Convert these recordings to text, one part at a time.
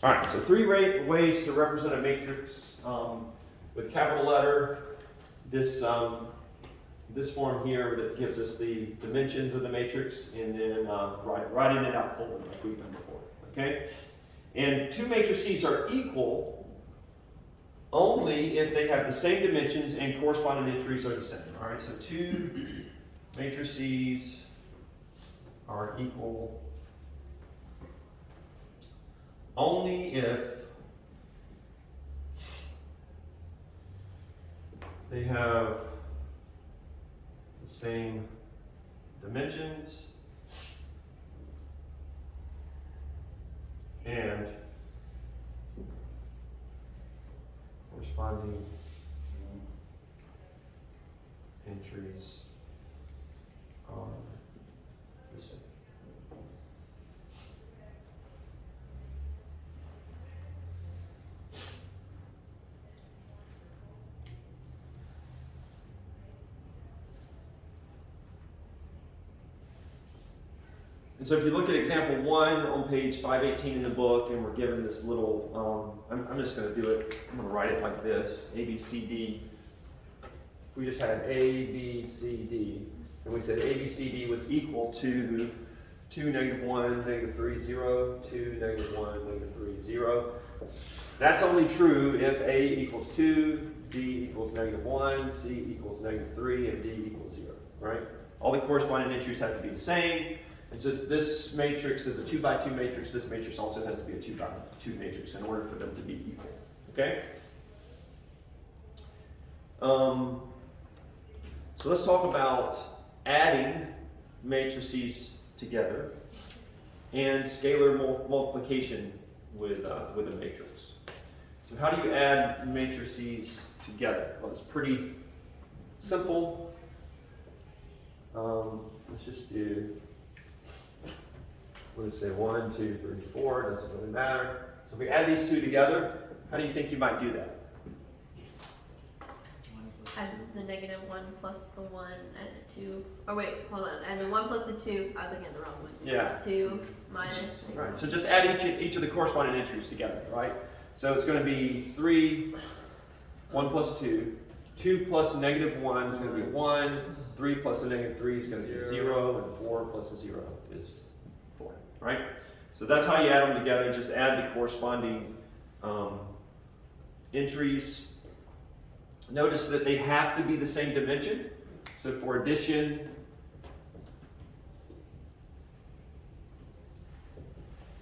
All right, so three ways to represent a matrix with capital letter. This form here that gives us the dimensions of the matrix, and then writing it out fully like we've done before. Okay, and two matrices are equal only if they have the same dimensions and corresponding entries are the same. All right, so two matrices are equal only if they have the same dimensions and corresponding entries are the same. And so if you look at example 1 on page 518 in the book, and we're given this little, I'm just going to do it, I'm going to write it like this, A, B, C, D. If we just had A, B, C, D, and we said A, B, C, D was equal to 2, -1, -3, 0, 2, -1, -3, 0. That's only true if A equals 2, B equals -1, C equals -3, and D equals 0, right? All the corresponding entries have to be the same. And since this matrix is a 2 by 2 matrix, this matrix also has to be a 2 by 2 matrix in order for them to be equal. Okay? So let's talk about adding matrices together and scalar multiplication with a matrix. So how do you add matrices together? Well, it's pretty simple. Let's just do, we'll just say 1, 2, 3, 4, doesn't really matter. So if we add these two together, how do you think you might do that? Add the -1 plus the 1 and the 2. Oh wait, hold on. And the 1 plus the 2. I was looking at the wrong one. Yeah. 2 minus. Right. So just add each of the corresponding entries together, right? So it's going to be 3, 1 plus 2. 2 plus -1 is going to be 1. 3 plus a -3 is going to be 0. And 4 plus a 0 is 4. Right? So that's how you add them together. Just add the corresponding entries. Notice that they have to be the same dimension. So for addition,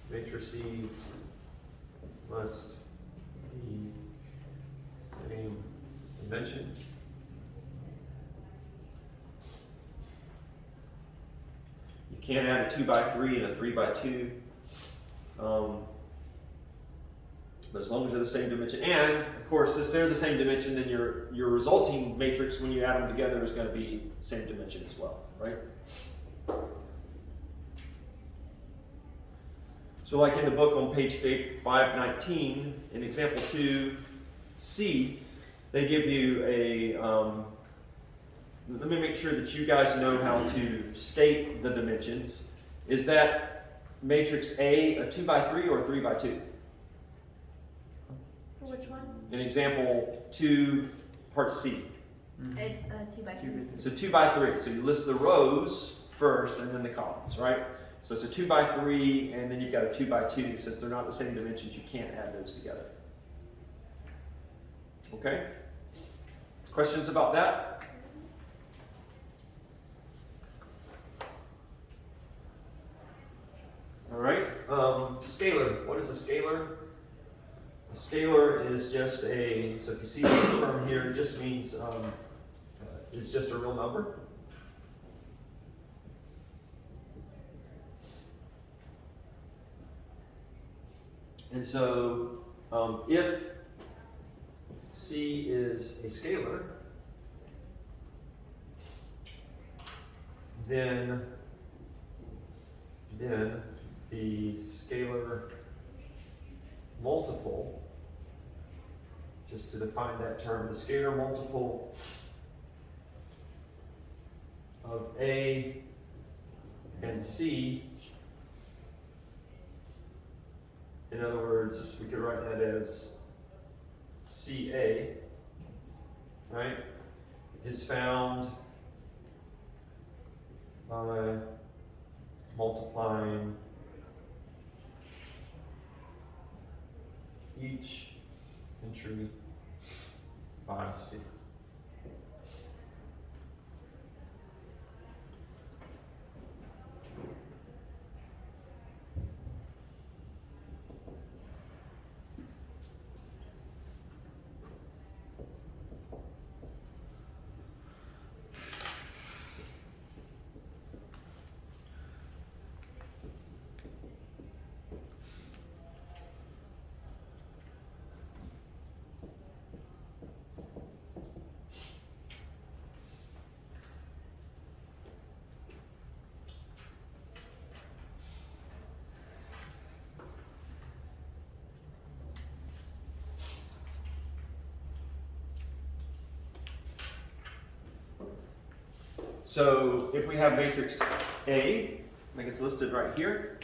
matrices must be same dimension. You can't add a 2 by 3 and a 3 by 2. But as long as they're the same dimension, and of course, since they're the same dimension, then your resulting matrix, when you add them together, is going to be same dimension as well, right? So like in the book on page 519, in example 2C, they give you a, let me make sure that you guys know how to state the dimensions. Is that matrix A a 2 by 3 or a 3 by 2? Which one? In example 2, part C. It's 2 by 3. It's a 2 by 3. So you list the rows first and then the columns, right? So it's a 2 by 3 and then you've got a 2 by 2. Since they're not the same dimensions, you can't add those together. Okay? Questions about that? All right. Scalar. What is a scalar? A scalar is just a, so if you see this term here, it just means it's just a real number. And so if C is a scalar, then the scalar multiple, just to define that term, the scalar multiple of A and C In other words, we could write that as CA, right, is found by multiplying each entry by C. So if we have matrix A, like it's listed right here,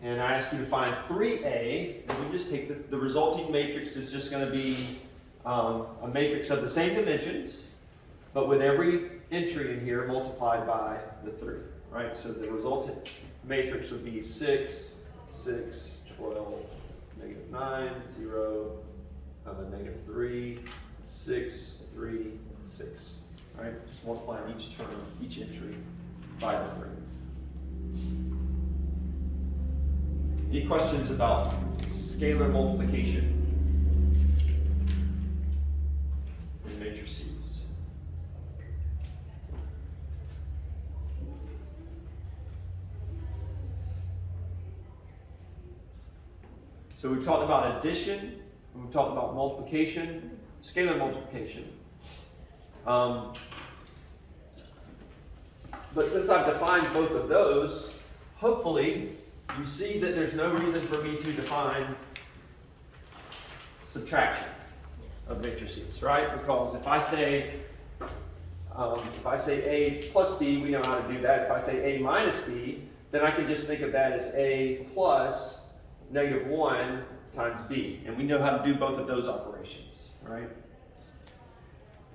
and I ask you to find 3A, then we just take the resulting matrix is just going to be a matrix of the same dimensions, but with every entry in here multiplied by the 3, right? So the resultant matrix would be 6, 6, 12, negative 9, 0, negative 3, 6, 3, 6. Right? Just multiplying each term, each entry by the 3. Any questions about scalar multiplication in matrices? So we've talked about addition, and we've talked about multiplication, scalar multiplication. But since I've defined both of those, hopefully you see that there's no reason for me to define subtraction of matrices, right? Because if I say A plus B, we know how to do that. If I say A minus B, then I can just think of that as A plus negative 1 times B. And we know how to do both of those operations, right?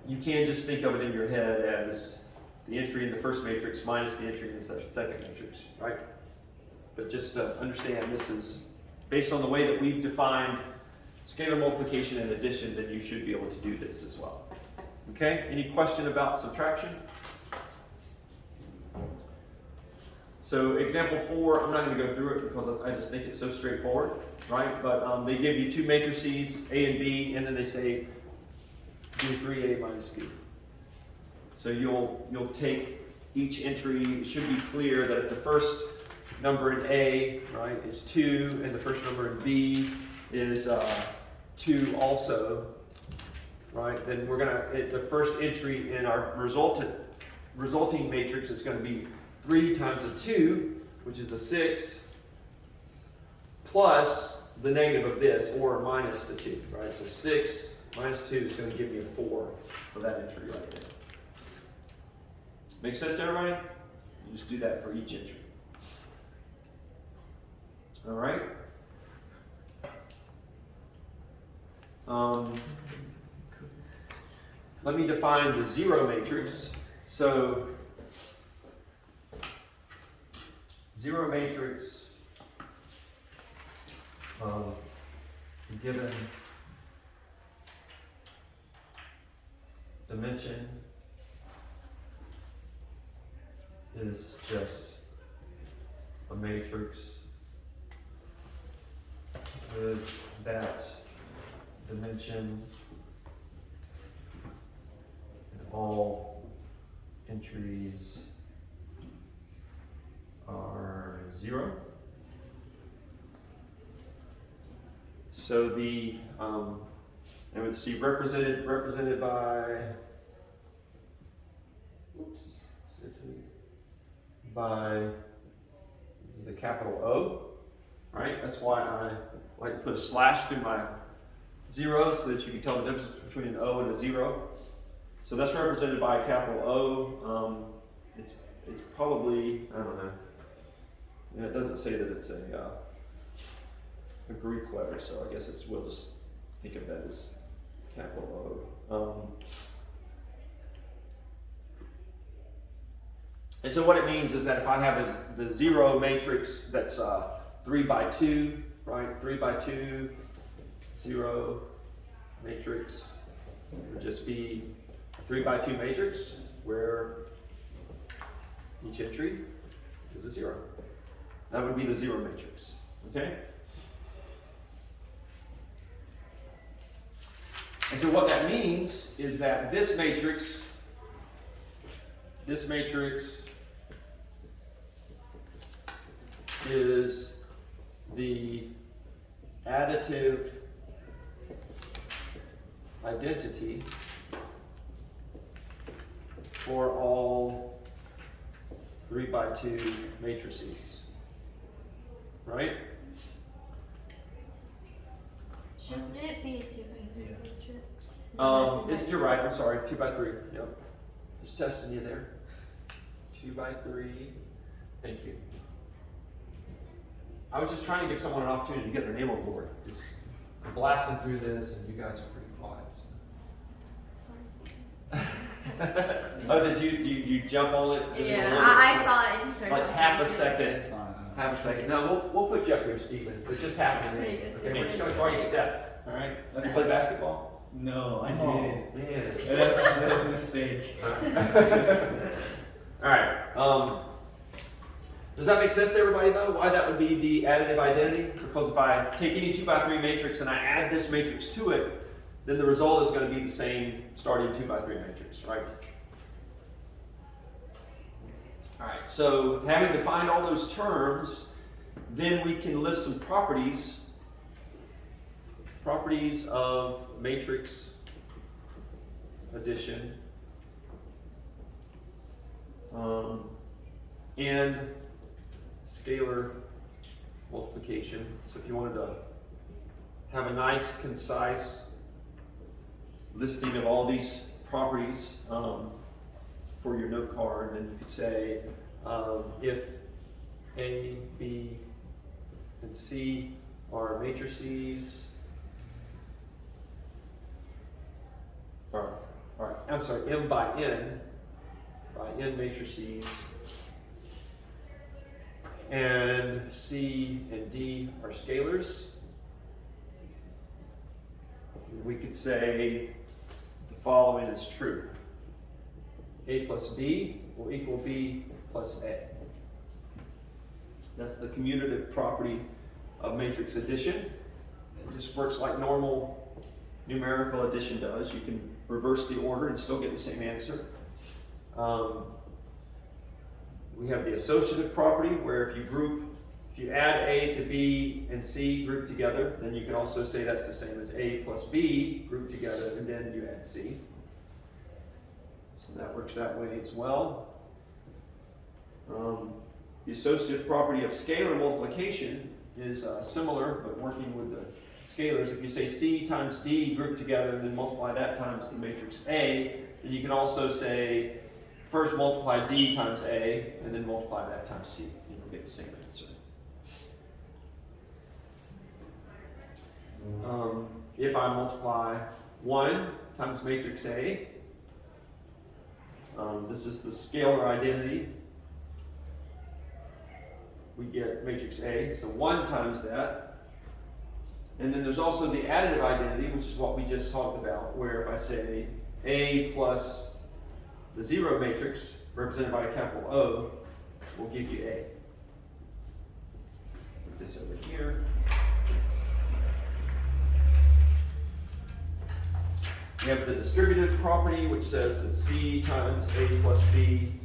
You can't just think of it in your head as the entry in the first matrix minus the entry in the second matrix, right? But just understand this is based on the way that we've defined scalar multiplication and addition, then you should be able to do this as well. Okay, any question about subtraction? So example 4, I'm not going to go through it because I just think it's so straightforward, right? But they give you two matrices, A and B, and then they say do 3A minus B. So you'll take each entry. It should be clear that if the first number in A, right, is 2, and the first number in B is 2 also, right, then we're gonna, the first entry in our resulting matrix is going to be 3 times a 2, which is a 6, plus the negative of this, or minus the 2, right? So 6 minus 2 is going to give me a 4 for that entry right there. Make sense to everybody? Just do that for each entry. All right. Let me define the 0 matrix. So 0 matrix given dimension is just a matrix with that dimension and all entries are 0. So the and let's see, represented by this is a capital O, right? That's why I like to put a slash through my 0 so that you can tell the difference between an O and a 0. So that's represented by a capital O. It's probably, I don't know. Yeah, it doesn't say that it's a a Greek letter, so I guess we'll just think of that as capital O. And so what it means is that if I have the 0 matrix that's 3 by 2, right? 3 by 2, 0 matrix would just be a 3 by 2 matrix where each entry is a 0. That would be the 0 matrix, okay? And so what that means is that this matrix is the additive identity for all 3 by 2 matrices, right? Shouldn't it be a 2 by 3 matrix? You're right, I'm sorry, 2 by 3, yep. Just testing you there. 2 by 3, thank you. I was just trying to give someone an opportunity to get their name on board. Just blasting through this, and you guys are pretty quiet. Sorry. Oh, did you jump on it? Just a little bit? I saw it and you started Like talking. half a second. Half a second. No, we'll put you up here, Stephen, but just half a minute. Pretty Okay, we're just going to call you Steph. All right? You play basketball? No, I didn't. Man. That's a mistake. All right. Does that make sense to everybody, though? Why that would be the additive identity? Because if I take any 2 by 3 matrix and I add this matrix to it, then the result is going to be the same starting 2 by 3 matrix, right? All right, so having defined all those terms, then we can list some properties of matrix addition and scalar multiplication. So if you wanted to have a nice, concise listing of all these properties for your note card, then you could say if A, B, and C are matrices, M by N matrices, and C and D are scalars, we could say the following is true. A plus B will equal B plus A. That's the commutative property of matrix addition. It just works like normal numerical addition does. You can reverse the order and still get the same answer. We have the associative property where if you add A to B and C grouped together, then you can also say that's the same as A plus B grouped together, and then you add C. So that works that way as well. The associative property of scalar multiplication is similar, but working with the scalars. If you say C times D grouped together and then multiply that times the matrix A, then you can also say first multiply D times A and then multiply that times C, and you'll get the same answer. If I multiply 1 times matrix A, this is the scalar identity, we get matrix A, so 1 times that. And then there's also the additive identity, which is what we just talked about, where if I say A plus the 0 matrix, represented by a capital O, will give you A. Put this over here. We have the distributive property, which says that C times A plus B,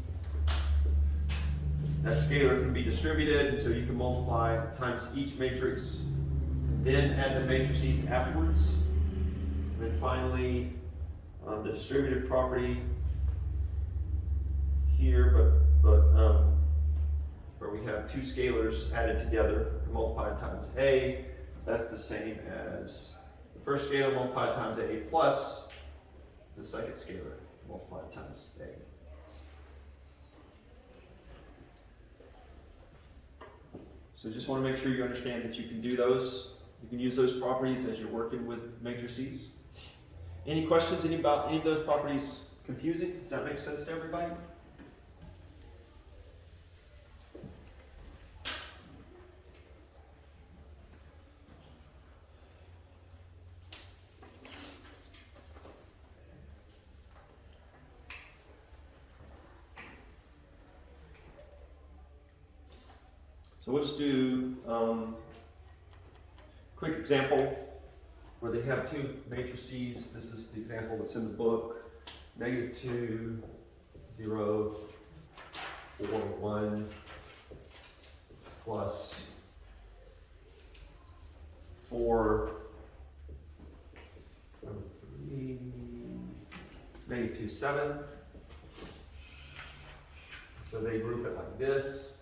that scalar can be distributed, and so you can multiply times each matrix, and then add the matrices afterwards. And then finally, the distributive property here, but where we have 2 scalars added together and multiplied times A, that's the same as the first scalar multiplied times A plus the second scalar multiplied times A. So just want to make sure you understand that you can do those You can use those properties as you're working with matrices. Any questions about any of those properties confusing? Does that make sense to everybody? So we'll just do quick example where they have two matrices. This is the example that's in the book. -2, 0, 4, 1, plus 4, 3, -2, 7. So they group it like this.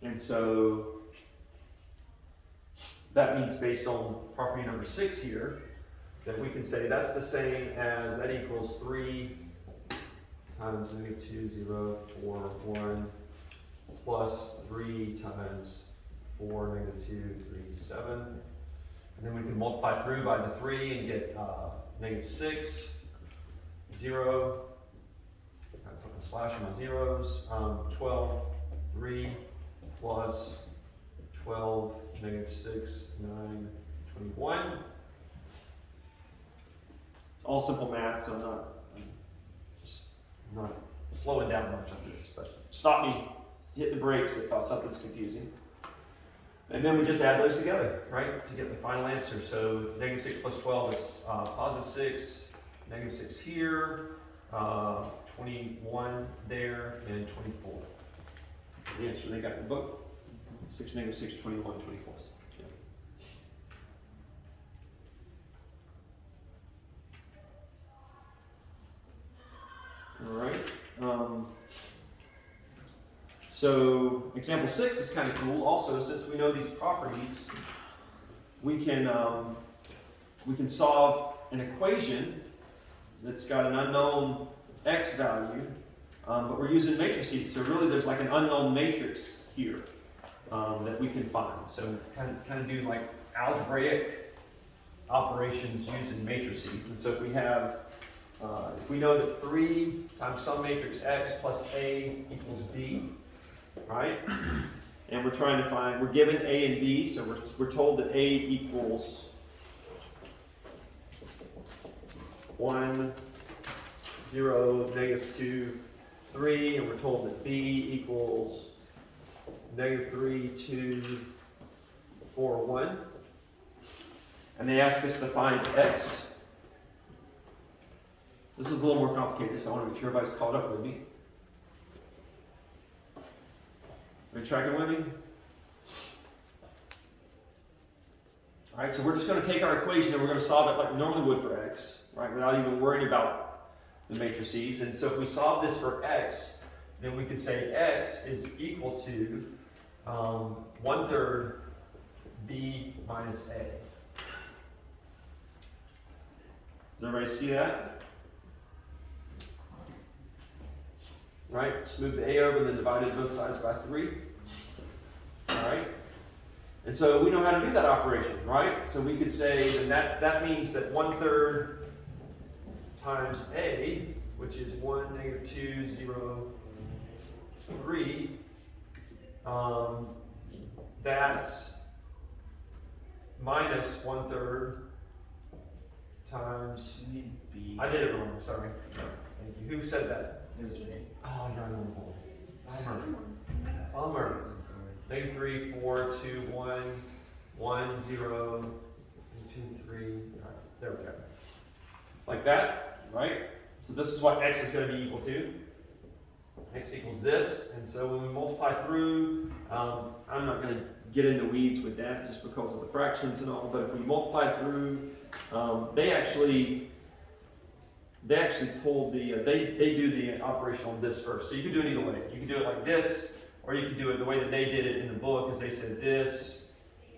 And so that means based on property number 6 here, that we can say that's the same as, that equals 3 times -2, 0, 4, 1, plus 3 times 4, -2, 3, 7. And then we can multiply through by the 3 and get -6, 0, I'm putting a slash on my zeros, 12, 3, plus 12, -6, 9, 21. It's all simple math, so I'm not slowing down much on this, but stop me, hit the brakes if something's confusing. And then we just add those together, right, to get the final answer. So -6 plus 12 is +6, -6 here, 21 there, and 24. The answer they got in the book, 6, -6, 21, 24. Yeah. All right. So example 6 is kind of cool. Also, since we know these properties, we can solve an equation that's got an unknown x value. But we're using matrices, so really there's like an unknown matrix here that we can find. So kind of do like algebraic operations using matrices. And so if we have, if we know that 3 times some matrix x plus a equals b, right? And we're trying to find, we're given a and b, so we're told that a equals 1, 0, -2, 3, and we're told that b equals -3, 2, 4, 1. And they ask us to find x. This is a little more complicated, so I want to make sure everybody's caught up with me. Are you tracking with me? All right, so we're just going to take our equation and we're going to solve it like we normally would for x, right, without even worrying about the matrices. And so if we solve this for x, then we could say x is equal to 1/3 b minus a. Does everybody see that? Right, just move the a over and then divide it both sides by 3. All right, and so we know how to do that operation, right? So we could say that means that 1/3 times a, which is 1, -2, 0, 3, that's minus 1/3 times b. I did it wrong, sorry. Thank you. Who said that? Steven. Oh, you're normal. Bummer. -3, 4, 2, 1, 1, 0, 2, 3. All right, there we go. Like that, right? So this is what x is going to be equal to. X equals this, and so when we multiply through, I'm not going to get in the weeds with that just because of the fractions and all, but if we multiply through, they actually pull the, they do the operation on this first. So you can do it either way. You can do it like this, or you can do it the way that they did it in the book, is they said this,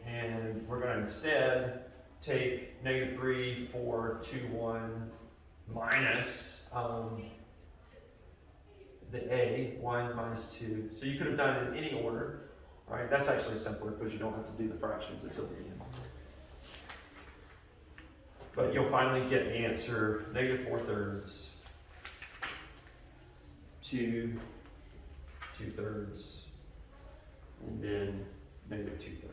and we're going to instead take -3, 4, 2, 1, minus the a, 1 minus 2. So you could have done it in any order, right? That's actually simpler because you don't have to do the fractions, it's over the end. But you'll finally get the answer, -4/3, 2 2/3, and then -2/3.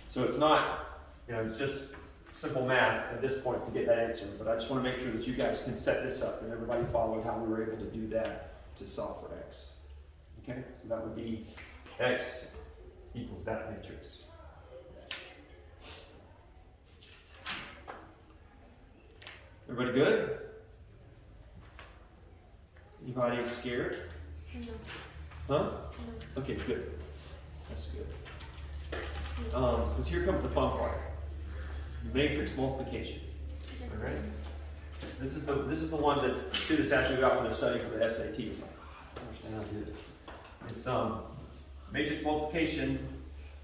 So it's not, it's just simple math at this point to get that answer, but I just want to make sure that you guys can set this up and everybody followed how we were able to do that to solve for x. Okay, so that would be x equals that matrix. Everybody good? Anybody scared? No. Huh? No. Okay, good. That's good. Because here comes the fun part. Matrix multiplication. All right. This is the one that students ask me about when they're studying for the SAT. It's like, I don't understand how to do this. It's matrix multiplication.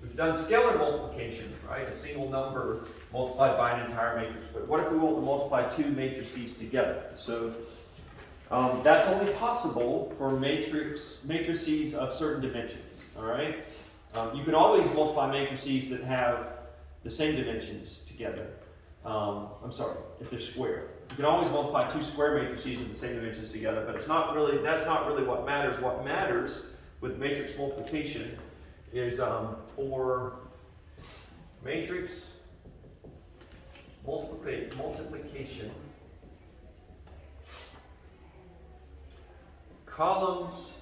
We've done scalar multiplication, right? A single number multiplied by an entire matrix. But what if we want to multiply two matrices together? So that's only possible for matrices of certain dimensions. All right. You can always multiply matrices that have the same dimensions together. I'm sorry, if they're square. You can always multiply two square matrices of the same dimensions together, but that's not really what matters. What matters with matrix multiplication is for matrix multiplication, columns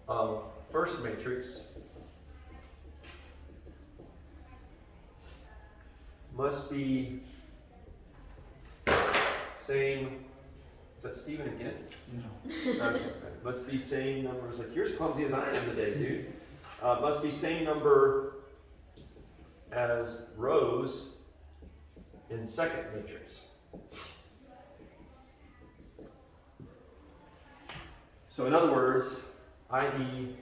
of first matrix must be same. Is that Stephen again? No. Okay. Must be same numbers. Like you're as clumsy as I am today, dude. Must be same number as rows in second matrix. So in other words, i.e.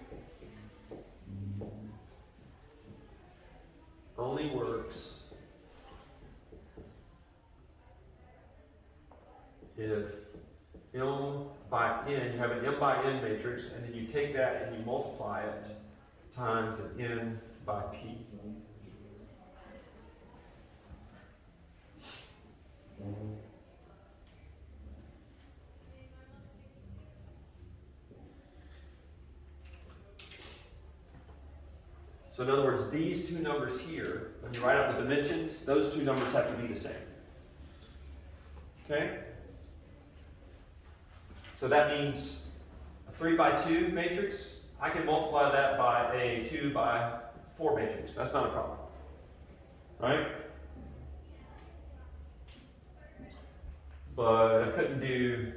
only works if m by n, you have an m by n matrix, and then you take that and you multiply it times an n by p. So in other words, these two numbers here, when you write out the dimensions, those two numbers have to be the same. Okay? So that means a 3 by 2 matrix, I can multiply that by a 2 by 4 matrix. That's not a problem. Right? But I couldn't do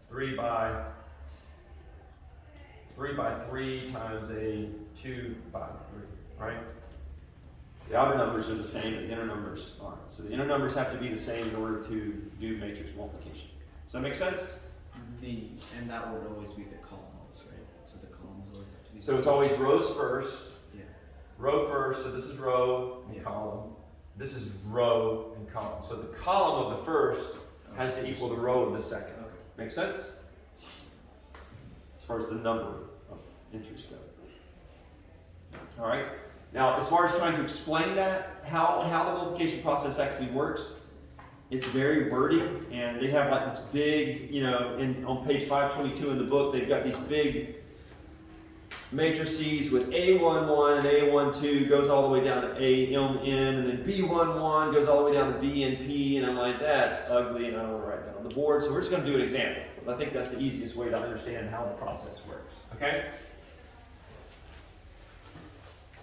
3 by 3 times a 2 by 3, right? The outer numbers are the same, but the inner numbers aren't. So the inner numbers have to be the same in order to do matrix multiplication. Does that make sense? And that would always be the columns, right? So the columns always have to be. So it's always rows first. Yeah. Row first, so this is row and Yeah. column. This is row and column. So the column of the first has to equal the row of the second. Okay. Make sense? As far as the number of entries go. All right. Now, as far as trying to explain that, how the multiplication process actually works, it's very wordy, and they have like this big, on page 522 in the book, they've got these big matrices with A11 and A12 goes all the way down to AMN, and then B11 goes all the way down to BNP, and I'm like, that's ugly, and I don't want to write that on the board, so we're just going to do an example, because I think that's the easiest way to understand how the process works, okay?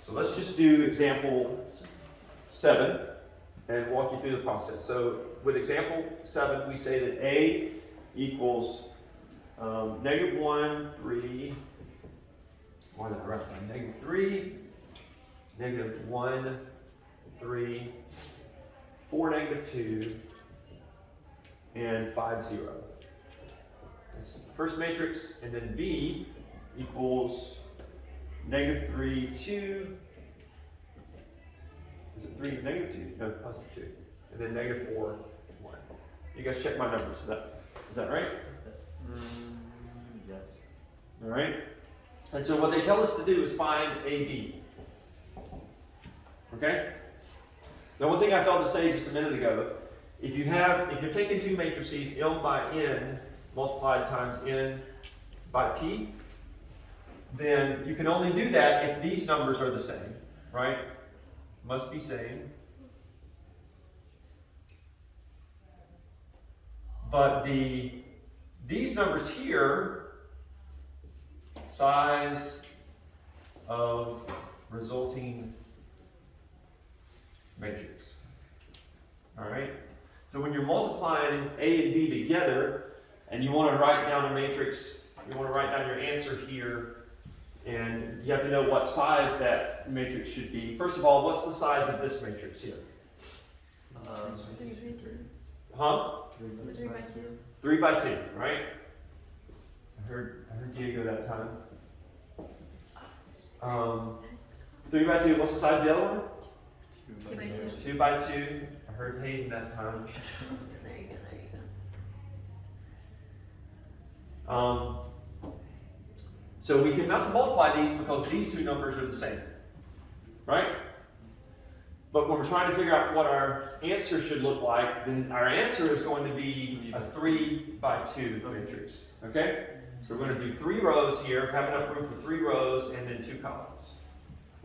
So let's just do example 7 and walk you through the process. So with example 7, we say that A equals -1, 3, why did I write that? -3, -1, 3, 4, -2, and 5, 0. That's the first matrix, and then B equals -3, 2. Is it 3, -2? No, +2. And then -4, 1. You guys check my numbers. Is that right? Yes. All right? And so what they tell us to do is find AB. Okay? Now one thing I failed to say just a minute ago, if you're taking two matrices, L by N multiplied times N by P, then you can only do that if these numbers are the same, right? Must be same. But these numbers here, size of resulting matrix. All right? So when you're multiplying A and B together, and you want to write down a matrix, you want to write down your answer here, and you have to know what size that matrix should be. First of all, what's the size of this matrix here? 3 by 2. Huh? 3 by 2. 3 by 2, right? I heard Diego that time. 3 by 2, what's the size of the other one? 2 by 2. 2 by 2. I heard Hayden that time. There you go, there you go. So we can multiply these because these two numbers are the same, right? But when we're trying to figure out what our answer should look like, then our answer is going to be a 3 by 2 matrix, okay? So we're going to do 3 rows here, have enough room for 3 rows and then 2 columns,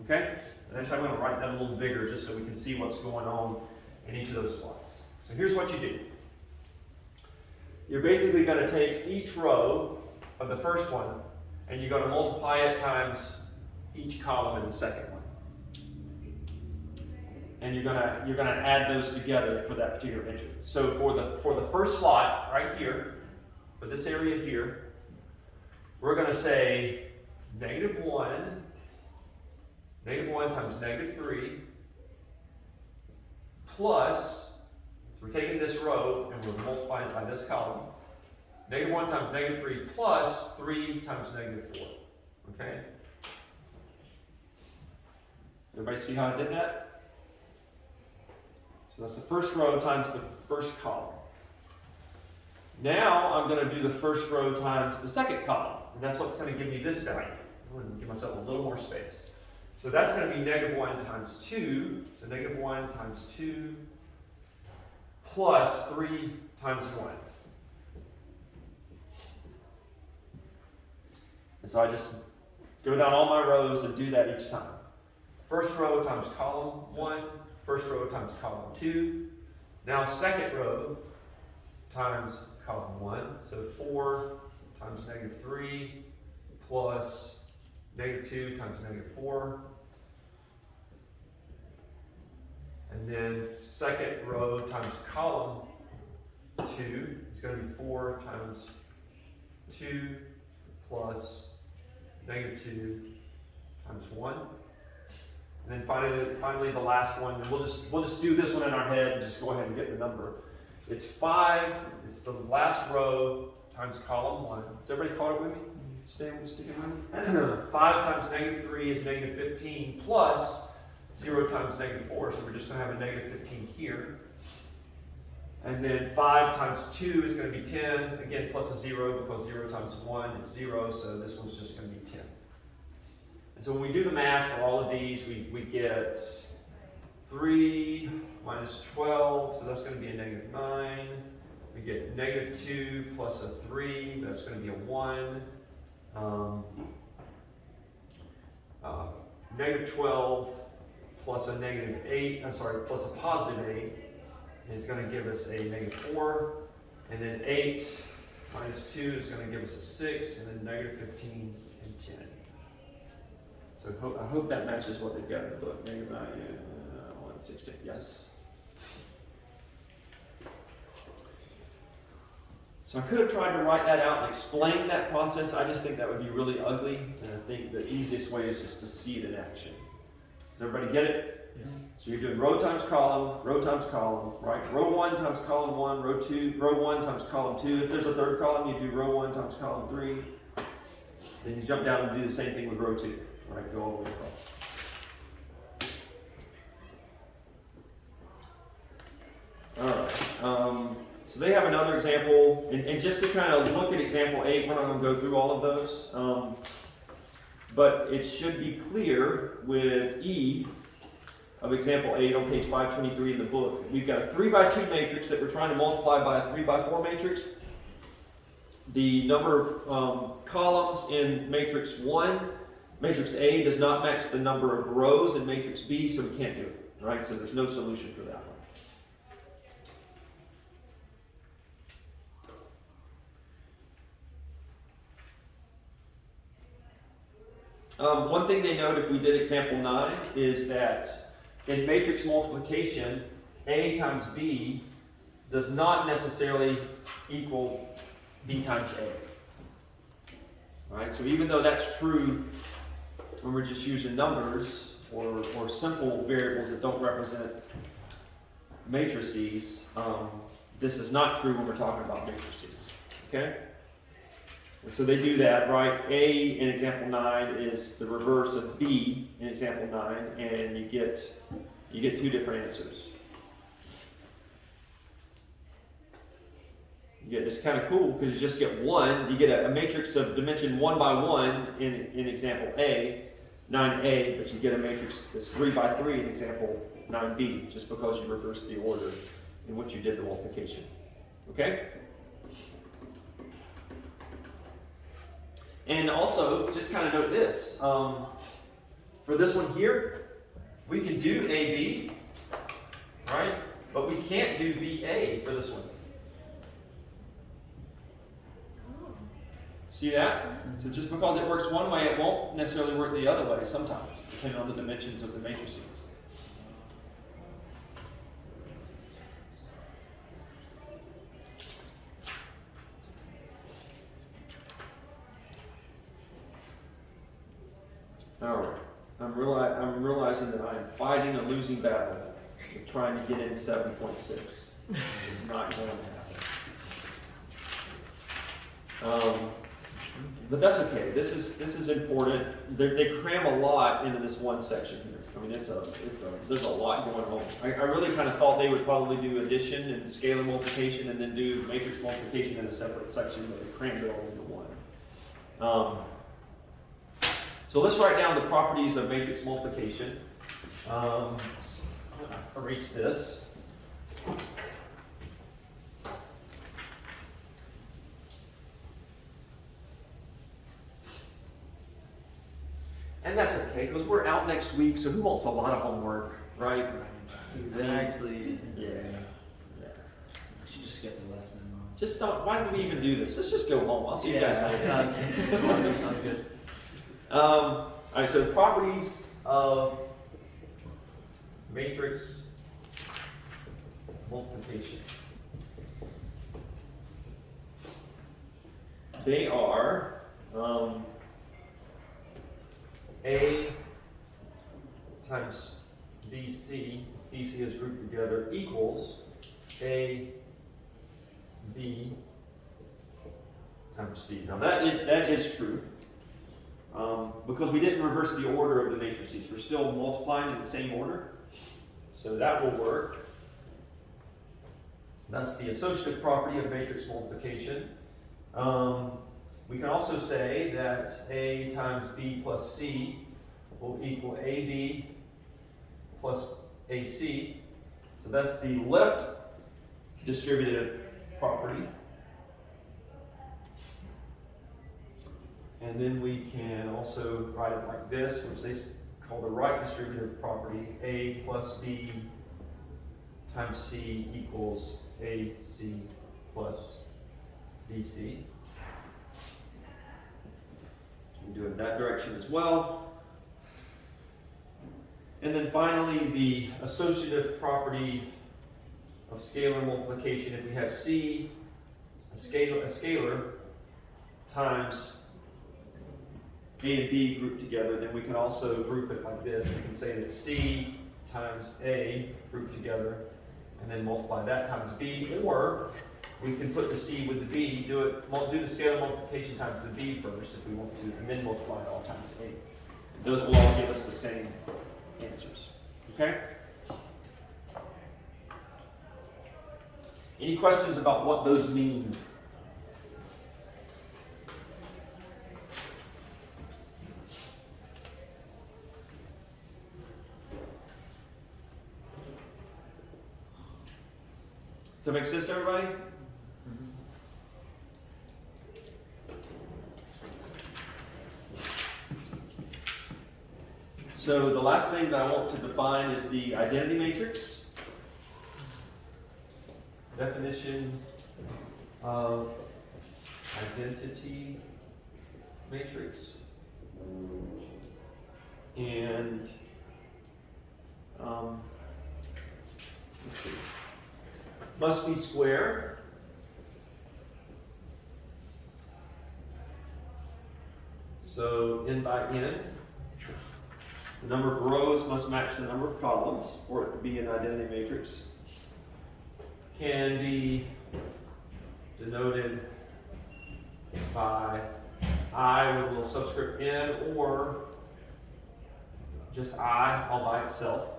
okay? And actually I'm going to write that a little bigger just so we can see what's going on in each of those slots. So here's what you do. You're basically going to take each row of the first one and you're going to multiply it times each column in the second one. And you're gonna add those together for that particular entry. So for the first slot right here, for this area here, we're gonna say -1 times -3 plus, so we're taking this row and we're multiplying it by this column, -1 times -3 plus 3 times -4, okay? Everybody see how I did that? So that's the first row times the first column. Now I'm going to do the first row times the second column. And that's what's going to give me this value. I'm going to give myself a little more space. So that's going to be -1 times 2. So -1 times 2 plus 3 times 1. And so I just go down all my rows and do that each time. First row times column 1. First row times column 2. Now second row times column 1. So 4 times -3 plus -2 times -4. And then second row times column 2 is going to be 4 times 2 plus -2 times 1. And then finally the last one, and we'll just do this one in our head and just go ahead and get the number. It's 5, it's the last row times column 1. Is everybody caught up with me? Sticking with me? 5 times -3 is -15 plus 0 times -4, so we're just going to have a -15 here. And then 5 times 2 is going to be 10, again plus a 0 because 0 times 1 is 0, so this one's just going to be 10. And so when we do the math for all of these, we get 3 minus 12, so that's going to be a -9. We get -2 plus a 3, that's going to be a 1. -12 plus a -8, plus a +8 is going to give us a -4. And then 8 minus 2 is going to give us a 6, and then -15 and 10. So I hope that matches what they've got in the book. -9, 116, yes. So I could have tried to write that out and explain that process. I just think that would be really ugly, and I think the easiest way is just to see it in action. Does everybody get it? Yeah. So you're doing row times column, right? Row 1 times column 1, row 1 times column 2. If there's a third column, you do row 1 times column 3. Then you jump down and do the same thing with row 2. Right, go all the way across. All right. So they have another example, and just to kind of look at example 8, we're not going to go through all of those, but it should be clear with E of example 8 on page 523 in the book. We've got a 3 by 2 matrix that we're trying to multiply by a 3 by 4 matrix. The number of columns in matrix 1, matrix A, does not match the number of rows in matrix B, so we can't do it, right? So there's no solution for that one. One thing they note if we did example 9 is that in matrix multiplication, A times B does not necessarily equal B times A. All right, so even though that's true when we're just using numbers or simple variables that don't represent matrices, this is not true when we're talking about matrices. Okay? And so they do that, right? A in example 9 is the reverse of B in example 9, and you get 2 different answers. You get, it's kind of cool because you just get one. You get a matrix of dimension 1 by 1 in example A, 9A, but you get a matrix that's 3 by 3 in example 9B, just because you reverse the order in which you did the multiplication. Okay? And also, just kind of note this. For this one here, we can do AB, right? But we can't do BA for this one. See that? So just because it works one way, it won't necessarily work the other way sometimes, depending on the dimensions of the matrices. All right, I'm realizing that I am fighting a losing battle with trying to get in 7.6. It's not going to happen. But that's okay. This is important. They cram a lot into this one section here. I mean, there's a lot going on. I really kind of thought they would probably do addition and scalar multiplication and then do matrix multiplication in a separate section, but they crammed it all into one. So let's write down the properties of matrix multiplication. I'm going to erase this. And that's okay, because we're out next week, so who wants a lot of homework, right? Exactly. Yeah. I should just get the lesson. Just don't, why did we even do this? Let's just go home. I'll see you guys later. Sounds good. All right, so the properties of matrix multiplication. They are A times BC is grouped together, equals A, B times C. Now that is true. Because we didn't reverse the order of the matrices. We're still multiplying in the same order. So that will work. That's the associative property of matrix multiplication. We can also say that A times B plus C will equal AB plus AC. So that's the left distributive property. And then we can also write it like this, which they call the right distributive property. A plus B times C equals AC plus BC. We do it in that direction as well. And then finally, the associative property of scalar multiplication. If we have C, a scalar times A and B grouped together, then we can also group it like this. We can say that C times A grouped together, and then multiply that times B, or we can put the C with the B, do the scalar multiplication times the B first if we want to, and then multiply it all times A. Those will all give us the same answers. Okay? Any questions about what those mean? Does that make sense to everybody? So the last thing that I want to define is the identity matrix. Definition of identity matrix. And let's see. Must be square. So n by n. The number of rows must match the number of columns for it to be an identity matrix. Can be denoted by I with a little subscript n, or just I all by itself.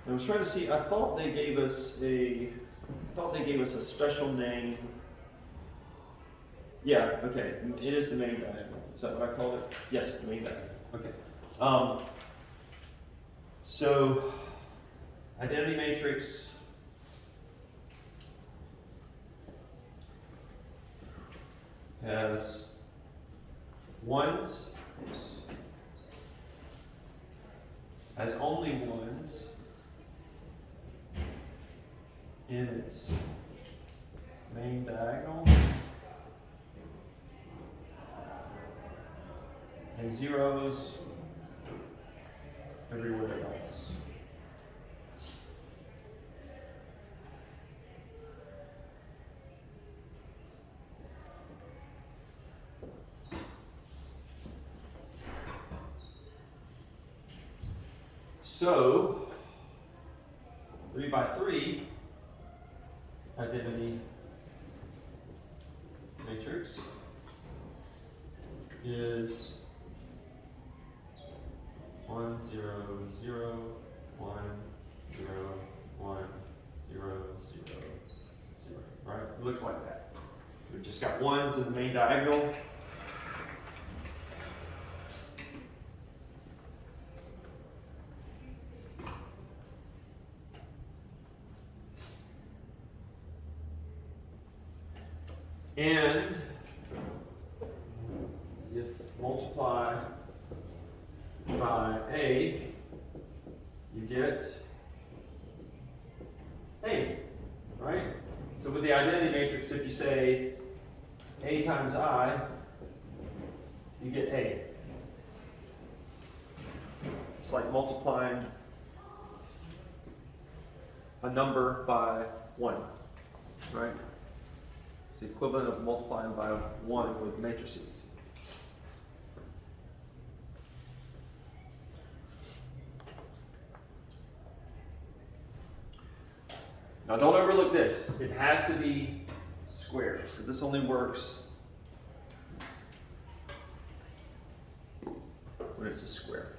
I was trying to see, I thought they gave us a special name. Yeah, okay, it is the main diagonal. Is that what I called it? Yes, the main diagonal. Okay. So, identity matrix has ones, has only ones in its main diagonal, and zeros everywhere else. So, 3 by 3 identity matrix is 1 0 0 1 0 1 0 0 0. Right? It looks like that. We've just got ones in the main diagonal. And if multiply by A, you get A, right? So with the identity matrix, if you say A times I, you get A. It's like multiplying a number by 1, right? It's the equivalent of multiplying by 1 with matrices. Now don't overlook this. It has to be square. So this only works when it's a square.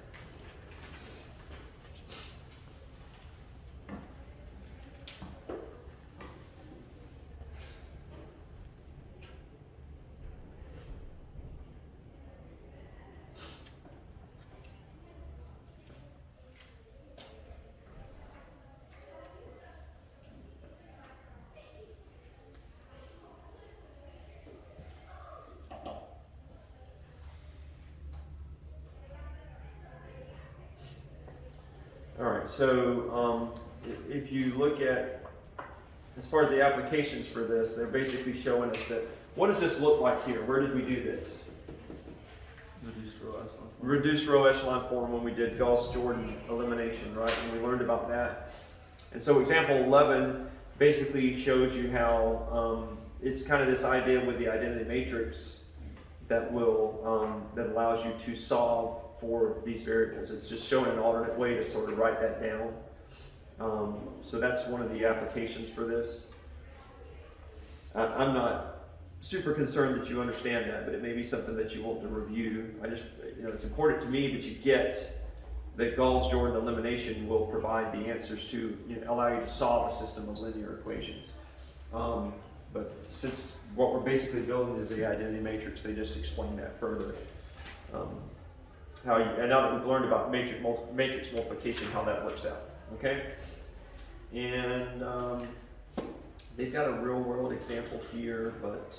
All right, so if you look at, as far as the applications for this, they're basically showing us that, what does this look like here? Where did we do this? Reduced row echelon form. Reduced row echelon form when we did Gauss-Jordan elimination, right? And we learned about that. And so example 11 basically shows you how it's kind of this idea with the identity matrix that will, that allows you to solve for these variables. It's just showing an alternate way to sort of write that down. So that's one of the applications for this. I'm not super concerned that you understand that, but it may be something that you want to review. It's important to me, but you get that Gauss-Jordan elimination will provide the answers to, allow you to solve a system of linear equations. But since what we're basically building is the identity matrix, they just explain that further. And now that we've learned about matrix multiplication, how that works out, okay? And they've got a real world example here, but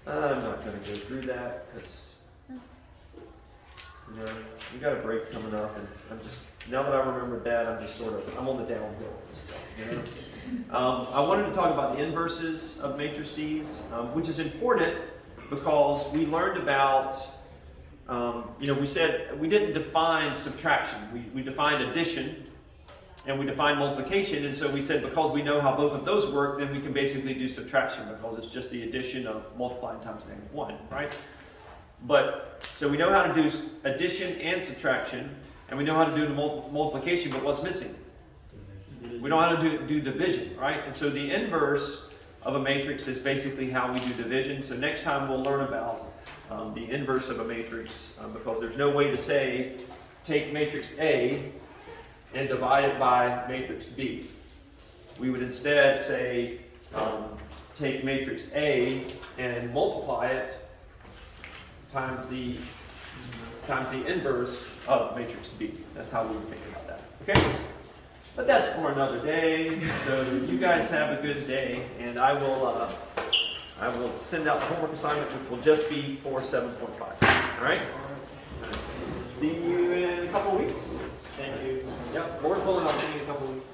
I'm not going to go through that because we got a break coming up, and now that I remembered that, I'm on the downhill. I wanted to talk about the inverses of matrices, which is important because we learned about, we said we didn't define subtraction. We defined addition and we defined multiplication, and so we said because we know how both of those work, then we can basically do subtraction because it's just the addition of multiplying times -1, right? But, so we know how to do addition and subtraction, and we know how to do the multiplication, but what's missing? We know how to do division, right? And so the inverse of a matrix is basically how we do division. So next time we'll learn about the inverse of a matrix, because there's no way to say, take matrix A and divide it by matrix B. We would instead say, take matrix A and multiply it times the inverse of matrix B. That's how we would think about that, okay? But that's for another day. So you guys have a good day, and I will send out the homework assignment, which will just be for 7.5. All right? See you in a couple of weeks. Thank you. Yep, board pulling. I'll see you in a couple of weeks.